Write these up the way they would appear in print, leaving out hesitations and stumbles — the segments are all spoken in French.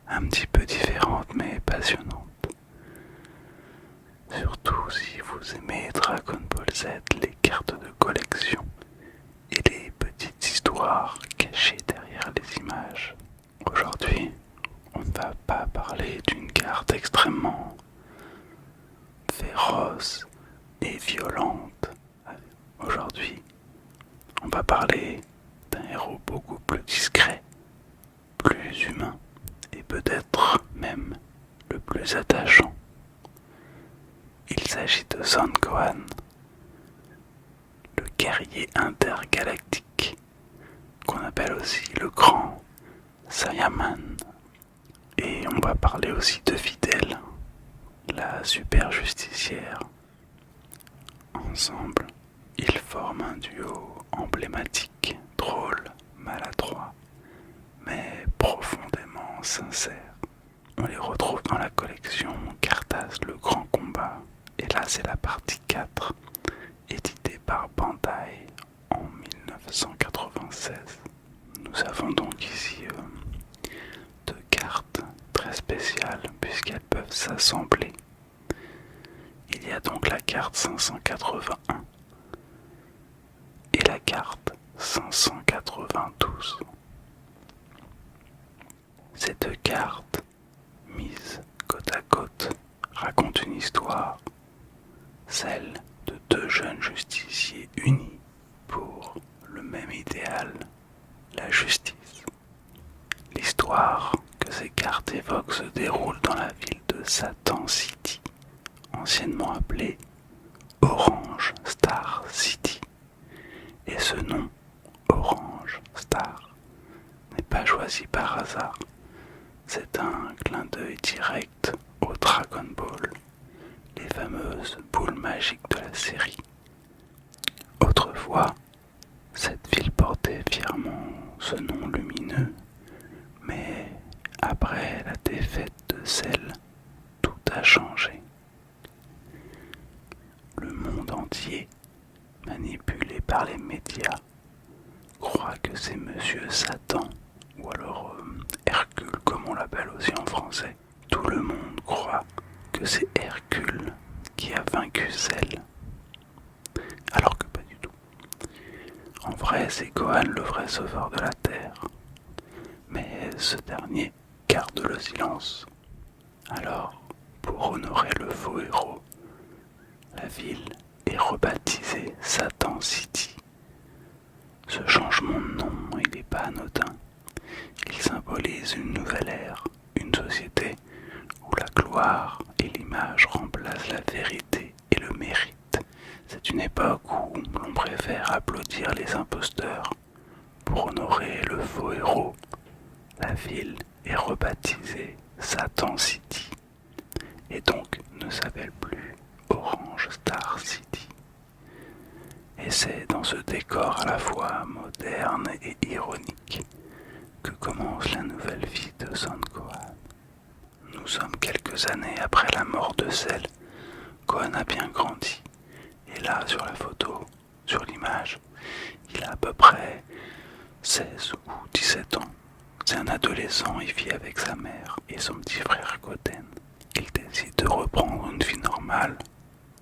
un petit peu différente mais passionnante. Surtout si vous aimez Dragon Ball Z, les cartes de collection et les petites histoires cachées derrière les images. Aujourd'hui, on ne va pas parler d'une carte extrêmement féroce et violente. Aujourd'hui, on va parler d'un héros beaucoup plus discret, plus humain et peut-être même le plus attachant. Il s'agit de Son Gohan, le guerrier intergalactique, qu'on appelle aussi le grand Saiyaman. Et on va parler aussi de Videl, la super justicière. Ensemble, ils forment un duo emblématique, drôle, maladroit, mais profondément sincère. On les retrouve dans la collection Cartas le Grand Combat. Et là, c'est la partie 4, éditée par Bandai en 1996. Nous avons donc ici deux cartes très spéciales puisqu'elles peuvent s'assembler. Il y a donc la carte 581 et la carte 592. Ces deux cartes, mises côte à côte, racontent une histoire, celle de deux jeunes justiciers unis pour le même idéal, la justice. L'histoire que ces cartes évoquent se déroule dans la ville de Satan City, anciennement appelée Orange Star City. Et ce nom, Orange Star, n'est pas choisi par hasard. C'est un clin d'œil direct au Dragon Ball, les fameuses boules magiques de la série. Autrefois, cette ville portait fièrement ce nom lumineux, mais après la défaite de Cell, tout a changé. Le monde entier, manipulé par les médias, croit que c'est Monsieur Satan, ou alors Hercule comme on l'appelle aussi en français. Tout le monde croit que c'est Hercule qui a vaincu Cell, alors que pas du tout. En vrai, c'est Gohan le vrai sauveur de la Terre, mais ce dernier garde le silence. Alors, pour honorer le faux héros, la ville est rebaptisée Satan City. Ce changement de nom, il n'est pas anodin. Il symbolise une nouvelle ère, une société où la gloire et l'image remplacent la vérité et le mérite. C'est une époque où l'on préfère applaudir les imposteurs. Pour honorer le faux héros, la ville est rebaptisée Satan City et donc ne s'appelle plus Orange Star City. Et c'est dans ce décor à la fois moderne et ironique que commence la nouvelle vie de Son Gohan. Nous sommes quelques années après la mort de Cell. Gohan a bien grandi. Et là, sur la photo, sur l'image, il a à peu près 16 ou 17 ans. C'est un adolescent, il vit avec sa mère et son petit frère Goten. Il décide de reprendre une vie normale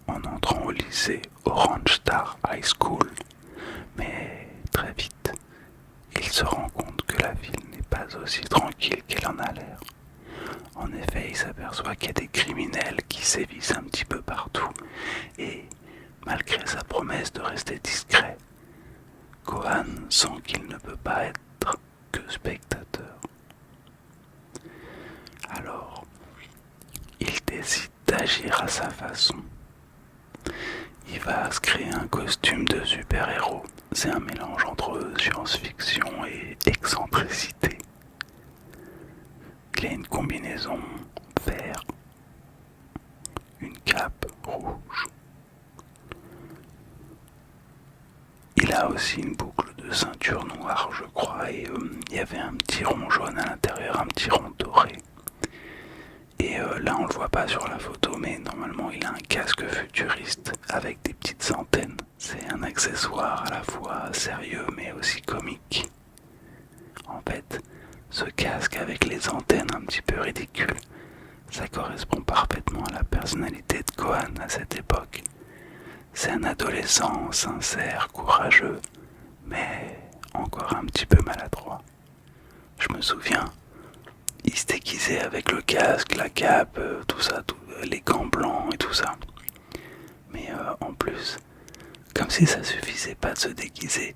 en entrant au lycée Orange Star High School. Mais très vite, il se rend compte que la ville n'est pas aussi tranquille qu'elle en a l'air. En effet, il s'aperçoit qu'il y a des criminels qui sévissent un petit peu partout. Et malgré sa promesse de rester discret, Gohan sent qu'il ne peut pas être que spectateur. Alors, il décide d'agir à sa façon. Il va se créer un costume de super-héros. C'est un mélange entre science-fiction et excentricité. Il a une combinaison vert, une cape rouge. Il a aussi une boucle de ceinture noire, je crois, et il y avait un petit rond jaune à l'intérieur, un petit rond doré. Et là, on le voit pas sur la photo, mais normalement, il a un casque futuriste avec des petites antennes. C'est un accessoire à la fois sérieux, mais aussi comique. En fait, Ce casque avec les antennes un petit peu ridicules, ça correspond parfaitement à la personnalité de Gohan à cette époque. C'est un adolescent sincère, courageux, mais encore un petit peu maladroit. Je me souviens, il se déguisait avec le casque, la cape, tout ça, les gants blancs et tout ça. Mais en plus, comme si ça suffisait pas de se déguiser,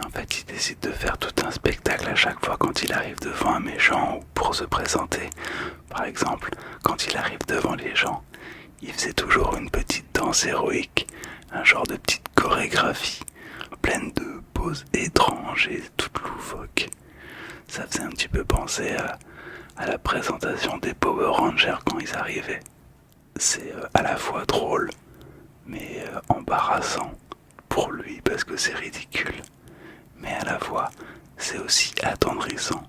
en fait il décide de faire tout un spectacle à chaque fois quand il arrive devant un méchant ou pour se présenter. Par exemple, quand il arrive devant les gens, il faisait toujours une petite danse héroïque, un genre de petite chorégraphie, pleine de poses étranges et toutes loufoques. Ça faisait un petit peu penser à la présentation des Power Rangers quand ils arrivaient. C'est à la fois drôle, mais embarrassant pour lui parce que c'est ridicule. Mais à la fois, c'est aussi attendrissant.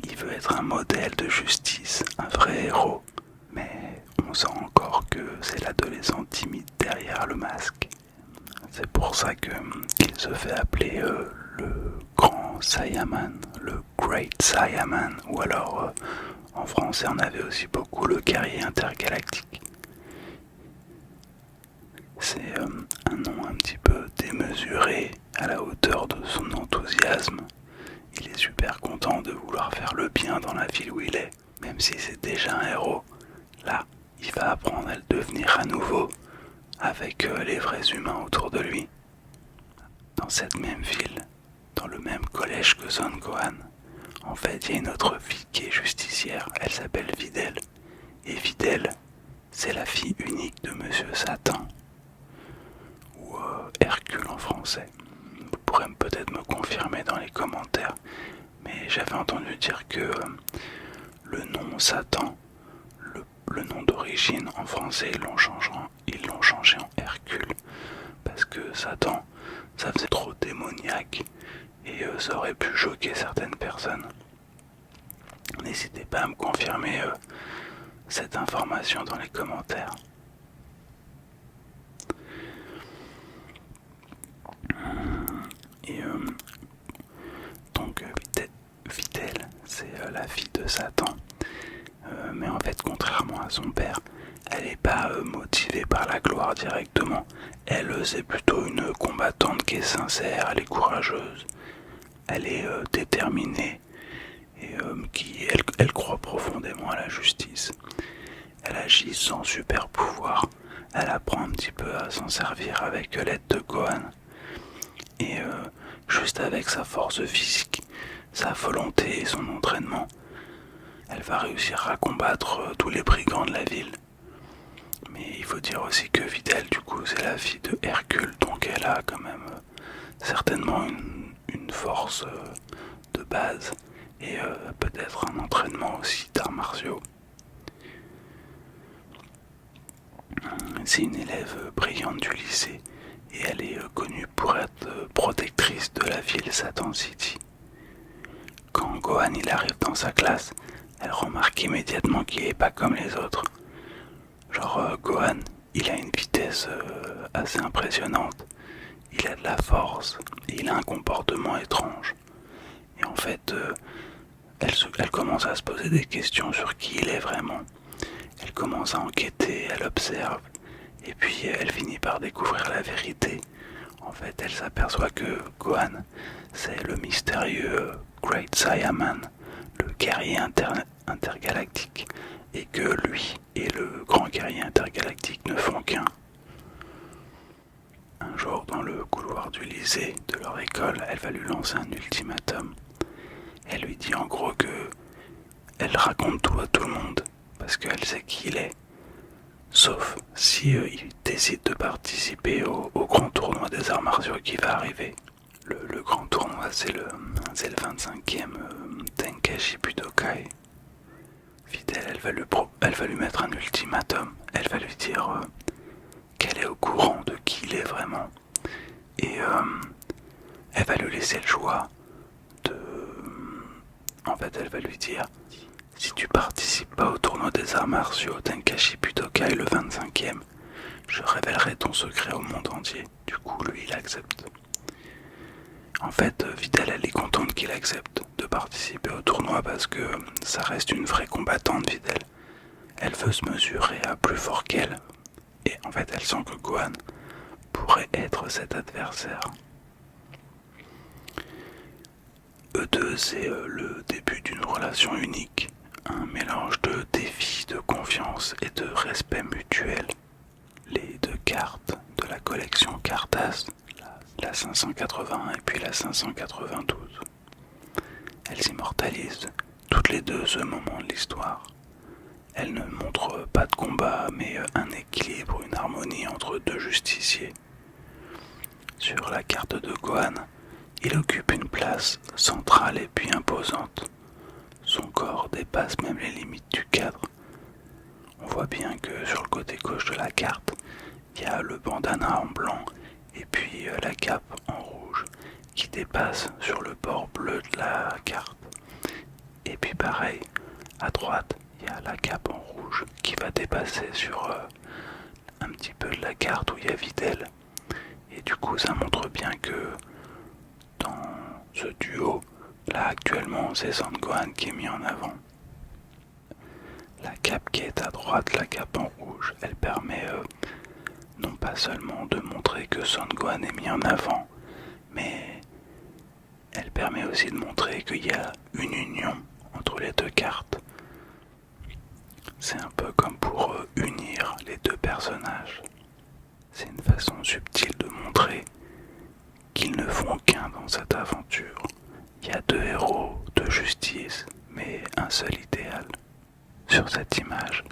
Il veut être un modèle de justice, un vrai héros, mais on sent encore que c'est l'adolescent timide derrière le masque. C'est pour ça qu'il se fait appeler le grand Saiyaman, le Great Saiyaman, ou alors en français on avait aussi beaucoup le guerrier intergalactique. C'est un nom un petit peu démesuré à la hauteur de son enthousiasme. Il est super content de vouloir faire le bien dans la ville où il est, même si c'est déjà un héros. Là, il va apprendre à le devenir à nouveau, avec les vrais humains autour de lui. Dans cette même ville, dans le même collège que Son Gohan, en fait, il y a une autre fille qui est justicière, elle s'appelle Videl. Et Videl, c'est la fille unique de Monsieur Satan, ou Hercule en français. Vous pourrez peut-être me confirmer dans les commentaires, mais j'avais entendu dire que le nom Satan, le nom d'origine en français, ils l'ont changé en Hercule, parce que Satan, ça faisait trop démoniaque, et ça aurait pu choquer certaines personnes. N'hésitez pas à me confirmer cette information dans les commentaires. Et donc Videl, c'est la fille de Satan. Mais en fait, contrairement à son père, elle n'est pas motivée par la gloire directement. Elle, c'est plutôt une combattante qui est sincère, elle est courageuse, elle est déterminée et elle croit profondément à la justice. Elle agit sans super pouvoir, elle apprend un petit peu à s'en servir avec l'aide de Gohan. Et juste avec sa force physique, sa volonté et son entraînement, elle va réussir à combattre tous les brigands de la ville. Mais il faut dire aussi que Videl, du coup, c'est la fille de Hercule, donc elle a quand même certainement une force de base et peut-être un entraînement aussi d'arts martiaux. C'est une élève brillante du lycée et elle est connue pour être protectrice de la ville Satan City. Quand Gohan il arrive dans sa classe, elle remarque immédiatement qu'il n'est pas comme les autres. Genre Gohan, il a une vitesse assez impressionnante, il a de la force et il a un comportement étrange. Et en fait, elle commence à se poser des questions sur qui il est vraiment. Elle commence à enquêter, elle observe, et puis elle finit par découvrir la vérité. En fait, elle s'aperçoit que Gohan, c'est le mystérieux Great Saiyaman, le guerrier intergalactique, et que lui et le grand guerrier intergalactique ne font qu'un. Un jour, dans le couloir du lycée de leur école, elle va lui lancer un ultimatum. Elle lui dit en gros que elle raconte tout à tout le monde, parce qu'elle sait qui il est. Sauf si il décide de participer au grand tournoi des arts martiaux qui va arriver. Le grand tournoi, c'est le 25e Tenkaichi Budokai. Videl, elle va lui mettre un ultimatum. Elle va lui dire qu'elle est au courant de qui il est vraiment. Et elle va lui laisser le choix de... En fait, elle va lui dire: si tu participes pas au tournoi des arts martiaux Tenkaichi Budokai le 25e, je révélerai ton secret au monde entier. Du coup, lui, il accepte. En fait, Vidal, elle est contente qu'il accepte de participer au tournoi parce que ça reste une vraie combattante, Vidal. Elle veut se mesurer à plus fort qu'elle. Et en fait, elle sent que Gohan pourrait être cet adversaire. Eux deux, c'est le début d'une relation unique. Un mélange de défi, de confiance et de respect mutuel. Les deux cartes de la collection Cartas, la 581 et puis la 592. Elles immortalisent toutes les deux ce moment de l'histoire. Elles ne montrent pas de combat, mais un équilibre, une harmonie entre deux justiciers. Sur la carte de Gohan, il occupe une place centrale et puis imposante. Son corps dépasse même les limites du cadre. On voit bien que sur le côté gauche de la carte, il y a le bandana en blanc et puis la cape en rouge qui dépasse sur le bord bleu de la carte. Et puis pareil, à droite, il y a la cape en rouge qui va dépasser sur un petit peu de la carte où il y a Videl. Et du coup, ça montre bien que dans ce duo, là actuellement, c'est Son Gohan qui est mis en avant. La cape qui est à droite, la cape en rouge, elle permet non pas seulement de montrer que Son Gohan est mis en avant, mais elle permet aussi de montrer qu'il y a une union entre les deux cartes. C'est un peu comme pour unir les deux personnages. C'est une façon subtile de montrer qu'ils ne font qu'un dans cette aventure. Il y a deux héros, deux justices, mais un seul idéal. Sur cette image,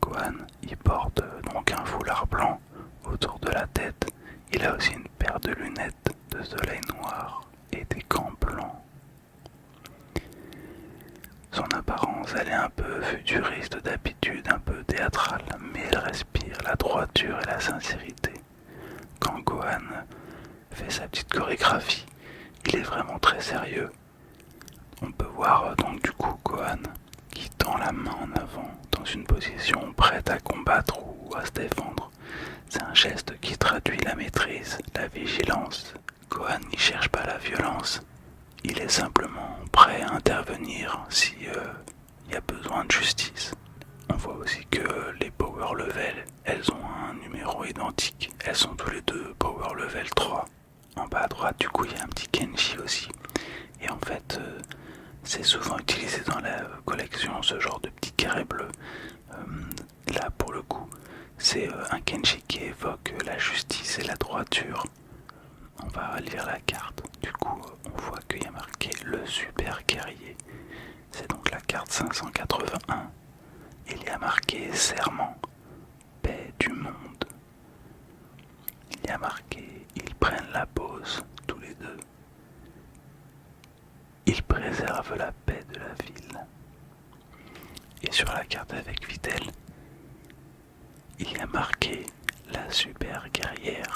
Gohan il porte donc un foulard blanc autour de la tête. Il a aussi une paire de lunettes de soleil noir et des gants blancs. Son apparence, elle est un peu futuriste d'habitude, un peu théâtrale, mais elle respire la droiture et la sincérité. Quand Gohan fait sa petite chorégraphie, il est vraiment très sérieux. On peut voir donc du coup Gohan qui tend la main en avant dans une position prête à combattre ou à se défendre. C'est un geste qui traduit la maîtrise, la vigilance. Gohan n'y cherche pas la violence. Il est simplement prêt à intervenir si y a besoin de justice. On voit aussi que les Power Level, elles ont un numéro identique. Elles sont tous les deux Power Level 3. En bas à droite, du coup, il y a un petit Kenshi aussi. Et en fait, c'est souvent utilisé dans la collection, ce genre de petit carré bleu. Là, pour le coup, c'est un Kenshi qui évoque la justice et la droiture. On va lire la carte. Du coup, on voit qu'il y a marqué le super guerrier. C'est donc la carte 581. Il y a marqué serment, paix du monde. Il y a marqué ils prennent la pause tous les deux. Ils préservent la paix de la ville. Et sur la carte avec Videl, il y a marqué la super guerrière.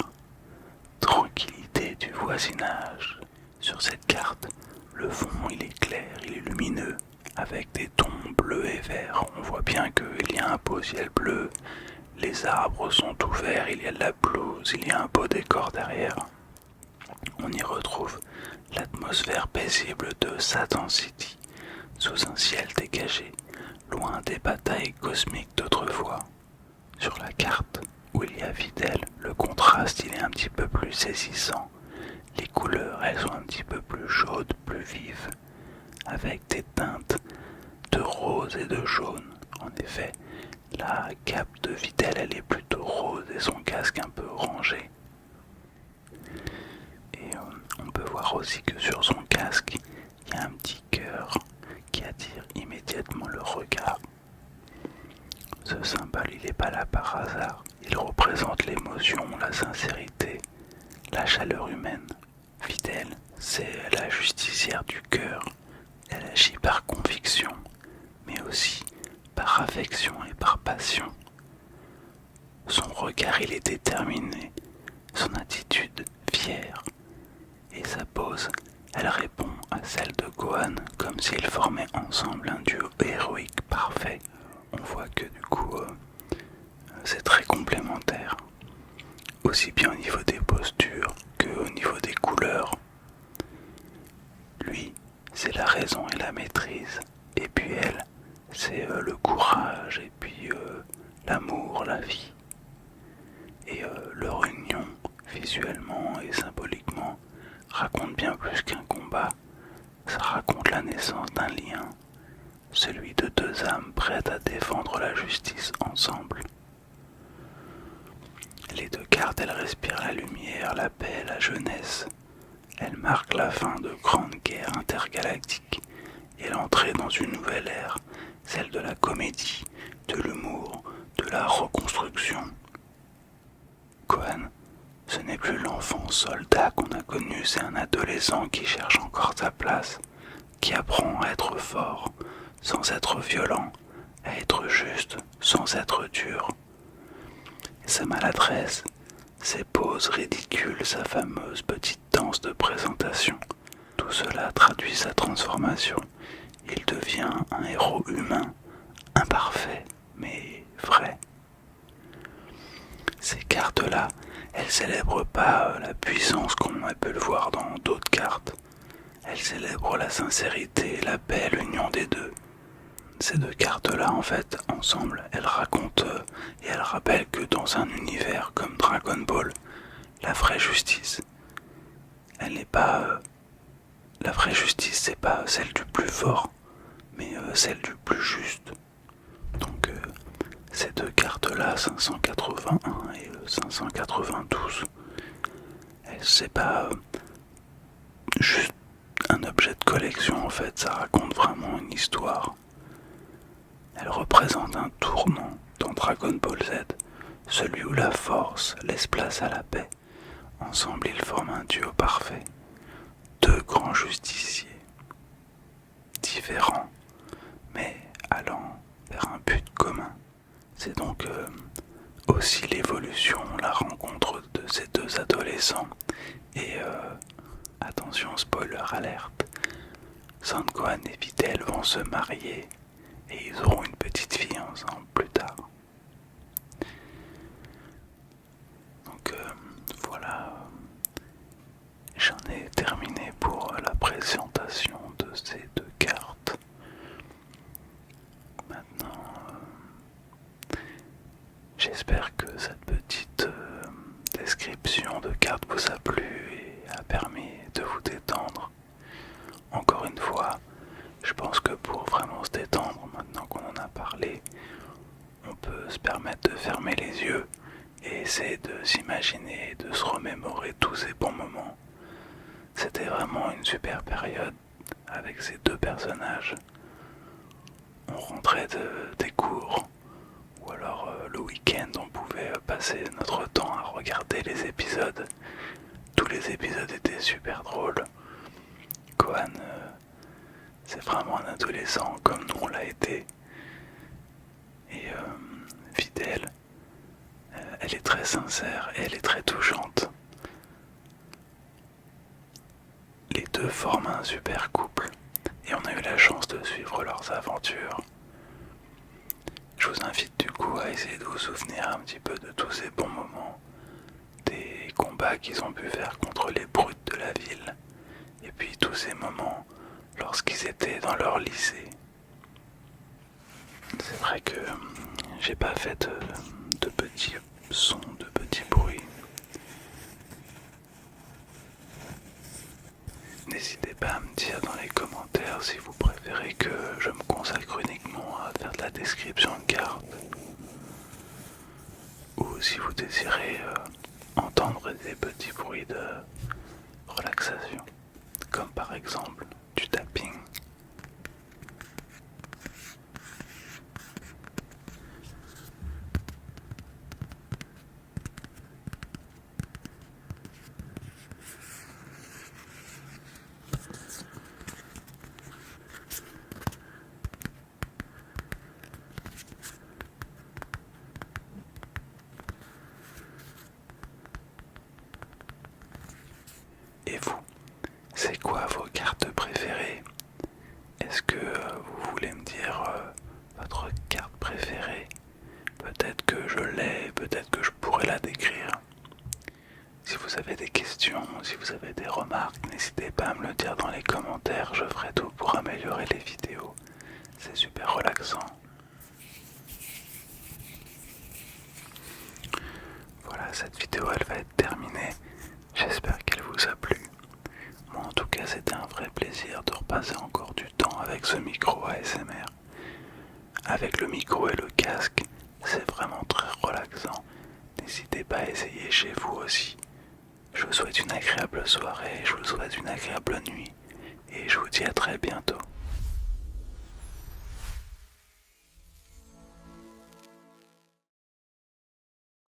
Tranquillité du voisinage. Sur cette carte, le fond il est clair, il est lumineux, avec des tons bleus et verts. On voit bien qu'il y a un beau ciel bleu, les arbres sont tout verts, il y a de la pelouse, il y a un beau décor derrière. On y retrouve l'atmosphère paisible de Satan City, sous un ciel dégagé, loin des batailles cosmiques d'autrefois. Sur la carte, où il y a Videl, le contraste il est un petit peu plus saisissant. Les couleurs elles sont un petit peu plus chaudes, plus vives, avec des teintes de rose et de jaune. En effet, la cape de Videl elle est plutôt rose et son casque un peu orangé. Et on peut voir aussi que sur son casque, il y a un petit cœur qui attire immédiatement le regard. Ce symbole, il n'est pas là par hasard. Il représente l'émotion, la sincérité, la chaleur humaine. Videl, c'est la justicière du cœur. Elle agit par conviction, mais aussi par affection et par passion. Son regard, il est déterminé, son attitude fière, et sa pose, elle répond à celle de Gohan comme s'ils formaient ensemble un duo héroïque parfait. On voit que du coup, c'est très complémentaire, aussi bien au niveau des postures qu'au niveau des couleurs. maîtrise. Et puis elle, c'est le courage et puis l'amour, la vie. Et leur union, visuellement et symboliquement, raconte bien plus qu'un combat. Ça raconte la naissance d'un lien, celui de deux âmes prêtes à défendre la justice ensemble. Les deux cartes, elles respirent la lumière, la paix, la jeunesse. Elles marquent la fin de grandes guerres intergalactiques et l'entrée dans une nouvelle ère, celle de la comédie, de l'humour, de la reconstruction. Cohen, ce n'est plus l'enfant soldat qu'on a connu, c'est un adolescent qui cherche encore sa place, qui apprend à être fort, sans être violent, à être juste, sans être dur. Sa maladresse, ses poses ridicules, sa fameuse petite danse de présentation, tout cela traduit sa transformation. Il devient un héros humain, imparfait, mais vrai. Ces cartes-là, elles célèbrent pas la puissance comme on peut le voir dans d'autres cartes. Elles célèbrent la sincérité, la paix, l'union des deux. Ces deux cartes-là, en fait, ensemble, elles racontent et elles rappellent que dans un univers comme Dragon Ball, la vraie justice, elle n'est pas... la vraie justice, c'est pas celle du plus fort, mais celle du plus juste. Donc, ces deux cartes-là, 581 et 592, c'est pas juste un objet de collection, en fait, ça raconte vraiment une histoire. Elle représente un tournant dans Dragon Ball Z, celui où la force laisse place à la paix. Ensemble, ils forment un duo parfait. Deux grands justiciers, différents, mais allant vers un but commun. C'est donc aussi l'évolution, la rencontre de ces deux adolescents. Et attention, spoiler alerte, Son Gohan et Videl vont se marier et ils auront une petite fille ensemble plus tard. Donc voilà, j'en ai terminé pour la présentation de ces deux cartes. Maintenant, j'espère que cette petite description de cartes vous a plu et a permis de vous détendre. Encore une fois, je pense que pour vraiment se détendre, maintenant qu'on en a parlé, on peut se permettre de fermer les yeux et essayer de s'imaginer, de se remémorer tous ces bons moments. C'était vraiment une super période avec ces deux personnages. On rentrait des cours, ou alors le week-end on pouvait passer notre temps à regarder les épisodes. Tous les épisodes étaient super drôles. Gohan, c'est vraiment un adolescent comme nous on l'a été. Et Videl, elle est très sincère et elle est très touchante. Les deux forment un super couple et on a eu la chance de suivre leurs aventures. Je vous invite du coup à essayer de vous souvenir un petit peu de tous ces bons moments, des combats qu'ils ont pu faire contre les brutes de la ville, et puis tous ces moments lorsqu'ils étaient dans leur lycée. C'est vrai que j'ai pas fait de petits sons, de petits bruits. N'hésitez pas à me dire dans les commentaires si vous préférez que je me consacre uniquement à faire de la description de cartes, ou si vous désirez entendre des petits bruits de relaxation, comme par exemple du tapping. Et vous, c'est quoi vos cartes préférées? des questions, si vous avez des remarques, n'hésitez pas à me le dire dans les commentaires, je ferai tout pour améliorer les vidéos. C'est super relaxant. Voilà, cette vidéo elle va être terminée. J'espère qu'elle vous a plu. Moi en tout cas c'était un vrai plaisir de repasser encore du temps avec ce micro ASMR. Avec le micro et le casque, c'est vraiment très relaxant. N'hésitez pas à essayer chez vous aussi. Je vous souhaite une agréable soirée, je vous souhaite une agréable nuit et je vous dis à très bientôt.